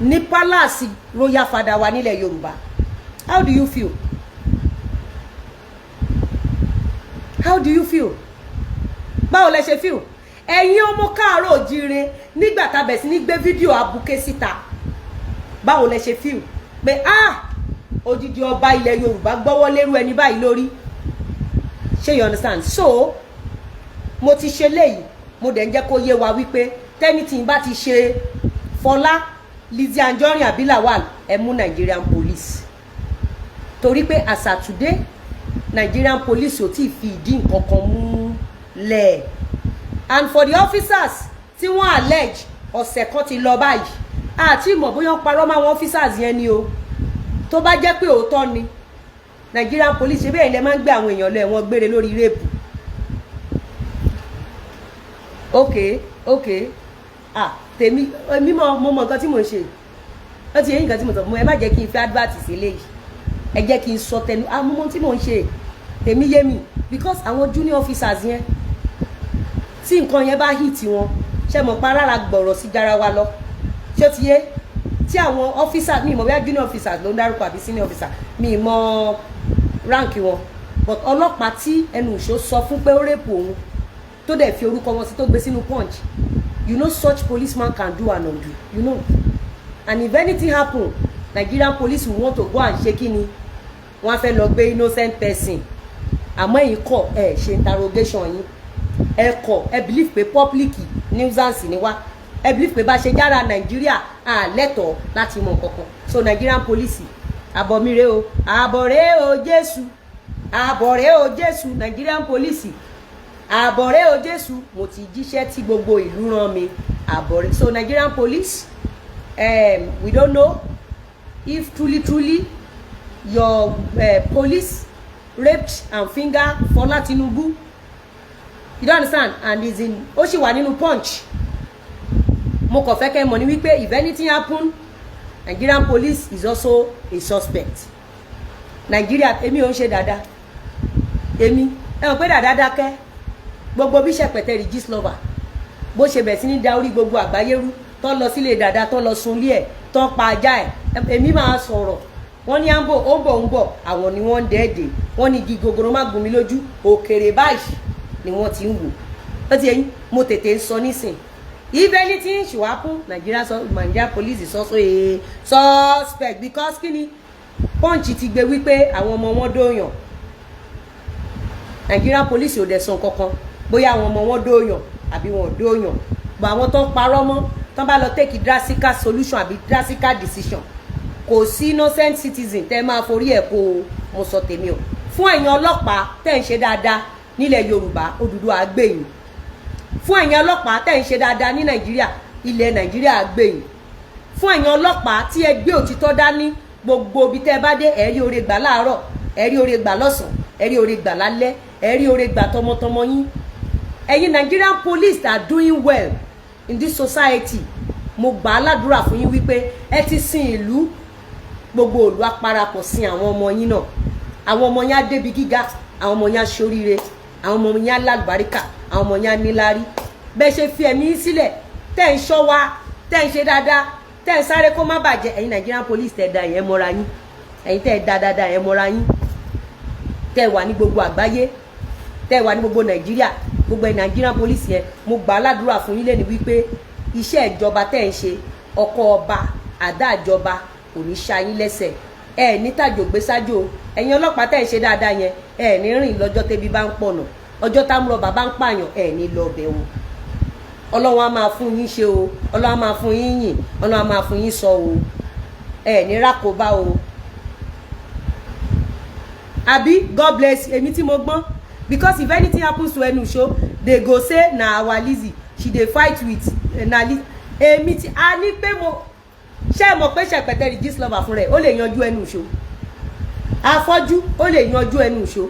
ní palace royal father wa nílẹ̀ Yorùbá how do you feel báwo lẹ ṣe feel ẹ̀yin ọmọ káàárọ̀ òjíire nígbà tá bẹ̀ sí ní gbé fídíò Abuké síta báwo lẹ ṣe feel pé odidi ọba ilẹ̀ Yorùbá gbọ́wọ́ lérú ẹni báyìí lórí ṣé you understand so mo ti ṣe léyìí mo dẹ̀ ń jẹ́ kó yé wa wípé tẹ́nítì bá ti ṣe Fọlá Lizzie Anjorin àbí Lawon ẹ mú Nigerian police torí pé as at today Nigerian police ò tí ì fi ìdí nǹkan kan mú lẹ̀ and for the officers tí wọ́n allege ọ̀sẹ̀ kan ti lọ báyìí àti ìmọ̀ bóyá ń parọ́ máwọn officers yẹn ni o tó bá jẹ́ pé òótọ́ ni Nigerian police ṣe bẹ́ẹ̀ ilẹ̀ máa ń gbé àwọn èèyàn lọ ẹ̀wọ̀n gbére lórí rape okay tèmi èmi mo mọ nǹkan tí mo ń ṣe ó ti yẹ nǹkan tí mo sọ fún ẹ má jẹ́ kí n fi advert sí eléyìí ẹ jẹ́ kí n sọ tẹnu mo mọ tí mo ń ṣe tèmi yé mi because àwọn junior officers yẹn tí nǹkan yẹn bá hit wọn ṣe mọ̀ pa rárá gbọ̀rọ̀ sí garawa lọ ṣé ó ti yé tí àwọn officers mi mọ̀ bí junior officers ló ń dárúkọ àbí senior officer mi mọ̀ rank wọn but ọlọ́pàá tí ẹnu ìṣó sọ fún pé ó rèpù òun tó dẹ̀ fi orúkọ wọn sí tó gbé sínú punch you know such policeman can do and undo you know and if anything happen Nigerian police will want to go and ṣe kíni wọ́n fẹ́ lọ gbé innocent person àmọ́ ẹ̀yin kọ̀ ẹ ṣe interrogation yín ẹ kọ̀ ẹ believe pé public nuisance ni wá ẹ believe pé bá ṣe jára Nàìjíríà lẹ́tọ̀ọ́ láti mọ nǹkan kan so Nigerian police àbọ̀mire o àbọ̀rẹ́ o Jésù Nigerian police àbọ̀rẹ́ o Jésù mo ti jíṣẹ́ tí gbogbo ìlú rán mi àbọ̀rẹ́ so Nigerian police we don't know if truly your police raped and finger Fọlá Tinubu you don't understand and is in ó sì wà nínú punch mo kàn fẹ́ kẹ́ mọ̀ ní wípé if anything happen Nigerian police is also a suspect Nigeria èmi ò ń ṣe dáadáa èmi ẹ mọ̀ pé dáadáa dákẹ́ gbogbo bí ṣẹpẹtẹ regis lover bó ṣe bẹ̀ sí ní da orí gbogbo àgbáyé rú tó lọ sílé dáadáa tó lọ sunlé ẹ̀ tó pa ajá ẹ̀ èmi máa sọ̀rọ̀ wọ́n ní àǹbò ó ń bọ̀ àwọn ni wọ́n ń dẹ́ẹ̀dẹ̀ wọ́n ní igi gogoro má gún mi lójú òkèrè báyìí ni wọ́n ti ń wò ó ti ẹ̀yìn mo tètè ń sọ nísìn if anything should happen Nigeria police is also a suspect because kíni punch ti gbé wípé àwọn ọmọ wọn dóyàn Nigerian police ò dẹ̀ sọ kankan bóyá àwọn ọmọ wọn dóyàn àbí wọn ò dóyàn bọ̀ àwọn tó ń parọ́ mọ́ tó bá lọ take drastic solution àbí drastic decision kò sí innocent citizen tẹ́ máa forí ẹ̀ kó mo sọ tèmi o fún ẹ̀yin ọlọ́pàá tẹ́ ń ṣe dáadáa nílẹ̀ Yorùbá Odùduwà àgbẹ̀yìn fún ẹ̀yin ọlọ́pàá tẹ́ ń ṣe dáadáa ní Nàìjíríà ilẹ̀ Nàìjíríà àgbẹ̀yìn fún ẹ̀yin ọlọ́pàá tí ẹ gbé òtítọ́ dání gbogbo ibi tẹ́ bá dé ẹ rí oore gbà láàárọ̀ ẹ rí oore gbà lọ́sàn ẹ rí oore gbà lálẹ́ ẹ rí oore gbà tọmọtọmọ yín ẹ̀yin Nigerian police are doing well in this society mo gbà á ládùúrà fún yín wípé ẹ ti sin ìlú gbogbo òlú aparapọ̀ sin àwọn ọmọ yín náà àwọn ọmọ yín á débi gíga àwọn ọmọ yín á ṣoríire àwọn ọmọ yín á lálùbáríkà àwọn ọmọ yín á níláárí bẹ́ẹ̀ ṣe fi ẹ̀mí sílẹ̀ tẹ́ ń ṣọ́ wa tẹ́ ń ṣe dáadáa tẹ́ ń sáré kó má bàjẹ́ ẹ̀yin Nigerian police tẹ́ da yẹn mọ́ra yín ẹ̀yin tẹ́ da dáadáa yẹn mọ́ra yín tẹ́ wà ní gbogbo àgbáyé tẹ́ wà ní gbogbo Nàìjíríà gbogbo Nigerian police yẹn mo gbà á ládùúrà fún yín lẹ́nu wípé iṣẹ́ ìjọba tẹ́ ń ṣe ọkọ̀ ọba àdá ìjọba kò ní ṣayín lẹ́sẹ̀ ẹ ní tàjò gbé sájò ẹ̀yin ọlọ́pàá tẹ́ ń ṣe dáadáa yẹn ẹ ní rìn lọ́jọ́ tẹ́bí bá ń pọ̀nà ọjọ́ támúrọ̀ bàbá ń pààyàn ẹ ní lọ bẹ̀ wò Ọlọ́run á máa fún yín ṣe o Ọlọ́run á máa fún yín yìn Ọlọ́run á máa fún yín sọ o ẹ ní rákòbá o àbí God bless èmi tí mo gbọ́n because if anything happens to Enusho they go say na our Lizzie she dey fight with nali èmi tí a ní pé mo ṣé mọ̀ pé ṣẹpẹtẹ gist lover fún rẹ̀ ó lè yanjú ẹnu ìṣó afọ́jú ó lè yanjú ẹnu ìṣó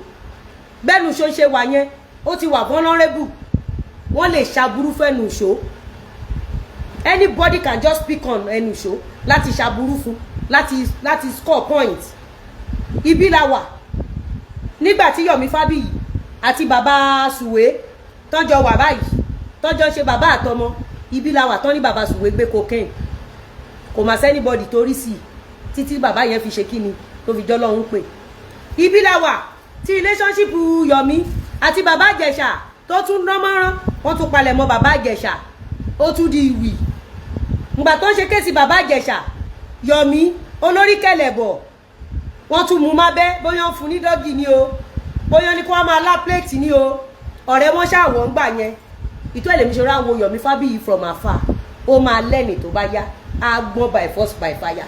bẹ́ẹ̀nu ìṣó ṣe wà yẹn ó ti wà vulnerable wọ́n lè ṣàbúrú fẹ́nu ìṣó anybody can just pick on ẹnu ìṣó láti ṣàbúrú fún láti score point ibi la wà nígbà tí Yomi Fabiyi àti bàbá Suwe tọ́jọ́ wà báyìí tọ́jọ́ ṣe bàbá àtọmọ ibi la wà tán ní bàbá Suwe gbé cocaine kò mà sẹ́nibọ́dì torí sí i títí bàbá yẹn fi ṣe kíni tó fi jọ́ lọ́hún pè ibi la wà tí relationship Yomi àti bàbá Ìjẹ̀ṣà tó tún dánmọ́rán wọ́n tún palẹ̀ mọ́ bàbá Ìjẹ̀ṣà ó tún di ìwì ngbà tó ń ṣe kéèsì bàbá Ìjẹ̀ṣà Yomi olórí kẹlẹ̀bọ̀ wọ́n tún mú má bẹ́ bóyá ń fún ní dọ́gì ni o bóyá ní kó wọ́n máa lá plate ni o ọ̀rẹ́ wọn ṣàwọ̀ ń gbà yẹn ìtọ́ ẹ̀lẹ́mi ṣe ráwo Yomi Fabiyi from afar ó máa lẹ́nì tó bá yá á gbọ́n by force by fire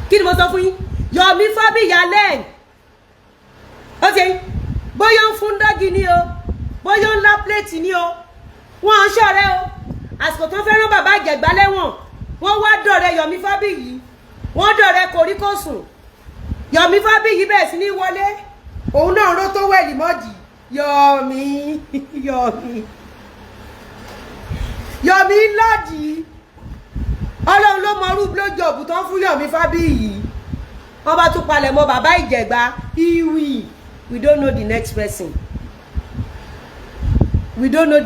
kí ni mo sọ fún yín Yomi Fabiyi lẹ́n ó ti bóyá ń fún dọ́gì ni o bóyá ń lá plate ni o wọ́n ń ṣọ̀rẹ́ o àsìkò tó fẹ́ràn bàbá Ìjẹ̀gbá lẹ́wọ̀n wọ́n wá dọ̀rẹ́ Yomi Fabiyi wọ́n dọ̀rẹ́ koríkòsùn Yomi Fabiyi bẹ́ẹ̀ sí ní wọlé òun náà ró tó wẹ̀lì mọ́dì Yomi lọ́dì ọlọ́run ló mọrú blowjob tó ń fún Yomi Fabiyi wọ́n bá tún palẹ̀ mọ́ bàbá Ìjẹ̀gbá iwi we don't know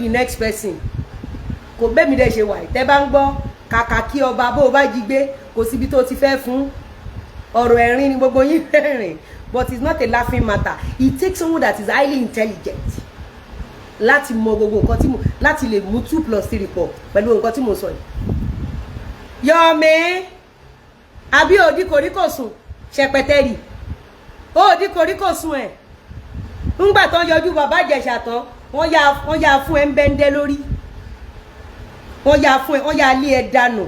the next person kò bẹ́mi dẹ̀ ṣe wà tẹ́ bá ń gbọ́ kàkà kí ọba bó o bá jí gbé kò síbi tó ti fẹ́ fún ọ̀rọ̀ ẹ̀rín ni gbogbo yín rìn but it's not a laughing matter it takes someone that is highly intelligent láti mọ gbogbo nǹkan tí mo láti lè mú 2+3 pọ̀ pẹ̀lú nǹkan tí mo sọ yìí Yomi àbí òdì koríkòsùn ṣẹpẹtẹrì òdì koríkòsùn ẹ̀ ńgbà tó yọjú bàbá Ìjẹ̀ṣà tán wọ́n yà fún ẹ̀ ń bẹ́ńdẹ́ lórí wọ́n yà fún ẹ̀ wọ́n yà lé ẹ̀ dànù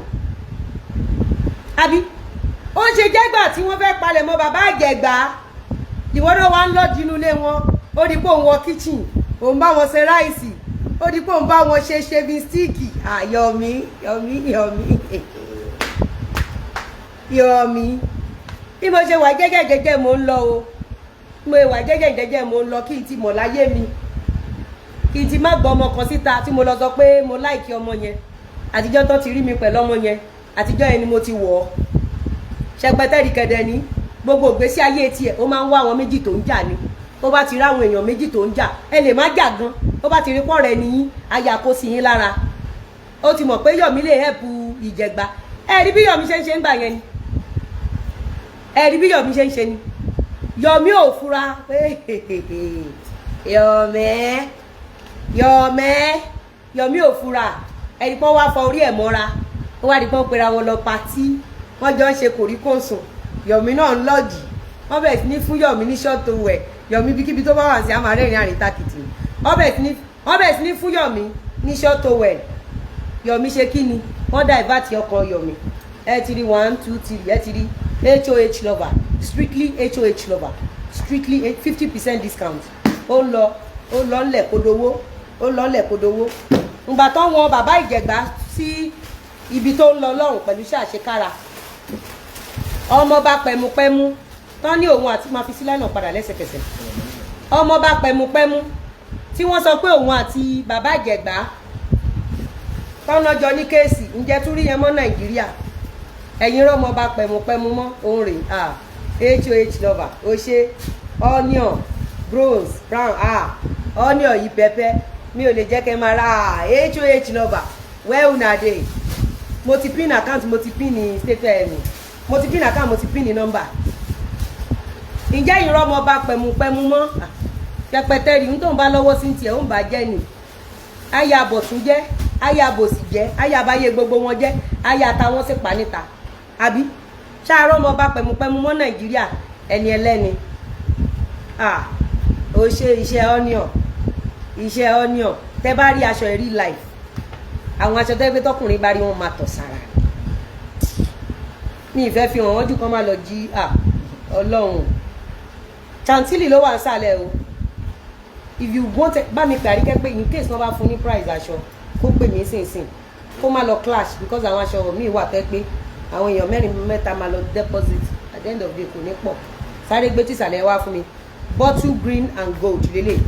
àbí ó ṣe jẹ́gbà tí wọ́n fẹ́ palẹ̀ mọ́ bàbá Ìjẹ̀gbá ìwọ náà wá ń lọ́ọ̀dì inú ilé wọn ó di pé òun wọ kitchen òun bá wọn ṣe ráìsì ó di pé òun bá wọn ṣe shaving stick Yomi bí mo ṣe wà jẹ́jẹ́ mo ń lọ o mo wà jẹ́jẹ́ mo ń lọ kí n ti mọ̀ láyé mi kí n ti má gbọ́ ọmọ kan síta tí mo lọ sọ pé mo láìkí ọmọ yẹn àtijọ́ tó ti rí mi pẹ̀lú ọmọ yẹn àtijọ́ yẹn ni mo ti wọ̀ ọ́ ṣẹpẹtẹ́rì kẹ̀dẹ̀ ní gbogbo ìgbésí ayé tiẹ̀ ó máa ń wá àwọn méjì tó ń jà ni ó bá ti ráwọn èèyàn méjì tó ń jà ẹ lè má jà gan ó bá ti rí pọ̀ rẹ̀ nìyí aya kó sí yín lára ó ti mọ̀ pé Yomi lè hẹ́pù Ìjẹ̀gbá ẹ rí bí Yomi ṣe ń ṣe ń gbà yẹn ni ẹ rí bí Yomi ṣe ń ṣe ni Yomi ò fura pé Yomi ò fura ẹni pọ́n wá fọ orí ẹ̀ mọ́ra ó wá di pọ́n pera wọn lọ patí wọ́n jọ ń ṣe kòríkòsùn Yomi náà ń lọ́ọ̀dì wọ́n bẹ̀rẹ̀ sí ní fún Yomi ní ṣọ́ọ̀tò wẹ̀ Yomi bíkíbi tó bá wà sí àmàrẹ́rìn àrítàkìtì wọ́n bẹ̀rẹ̀ sí ní fún Yomi ní ṣọ́ọ̀tò wẹ̀ Yomi ṣe kí ni wọ́n divert ọkọ̀ Yomi ẹ ti rí 1 2 3 ẹ ti rí HOH lover strictly HOH lover strictly 50% discount ó lọ ńlẹ̀ kódowó ǹgbà tán wọn bàbá Ìjẹ̀gbá sí ibi tó ń lọ lọ́rùn pẹ̀lú ṣàṣekára ọmọọba pẹ̀mupẹ́mú tán ní òun àti máa fi sílẹ̀ náà padà lẹ́sẹ̀kẹsẹ̀ ọmọọba pẹ̀mupẹ́mú tí wọ́n sọ pé òun àti bàbá Ìjẹ̀gbá tọ́nà jọ ní kéèsì ǹjẹ́ tún rí yẹn mọ́ Nàìjíríà ẹ̀yin rọ́mọọba pẹ̀mupẹ́mú mọ́ òun rè HOH lover ó ṣe onion bronze brown onion yìí pẹpẹ mi ò lè jẹ́ kẹ́ máa ra HOH lover where una dey mo ti pin account mo ti pin ní state mo ti pin account mo ti pin ní number ǹjẹ́ ìrọ́ ọmọ bá pẹ̀mupẹ́mú mọ́ pẹpẹtẹ́rì ń tó ń bá lọ́wọ́ sí tiẹ̀ ó ń bá jẹ́ ni aya àbọ̀tún jẹ́ aya àbòsì jẹ́ aya àbáyé gbogbo wọn jẹ́ aya àtàwọn sì pa níta àbí ṣáàrọ̀ ọmọ bá pẹ̀mupẹ́mú mọ́ Nàìjíríà ẹni ẹlẹ́ni ó ṣe iṣẹ́ onion tẹ́ bá rí aṣọ ẹ̀rí life àwọn aṣọ tẹ́ pé tọkùnrin bá rí wọn máa tọ̀ sára mi ìfẹ́ fi hàn wọ́n jù kán máa lọ jí Ọlọ́run chantilly ló wà ń sàlẹ̀ o if you want bá mi pè Àríkẹ́ pé in case wọ́n bá fún ní price aṣọ kó pè mí sínsìn kó má lọ clash because àwọn aṣọ mi wà tẹ́ pé àwọn èèyàn mẹ́rin mẹ́ta máa lọ deposit at the end of the day kò ní pọ̀ sáré gbé tìsàlẹ̀ wá fún mi bottle green and gold lélẹ̀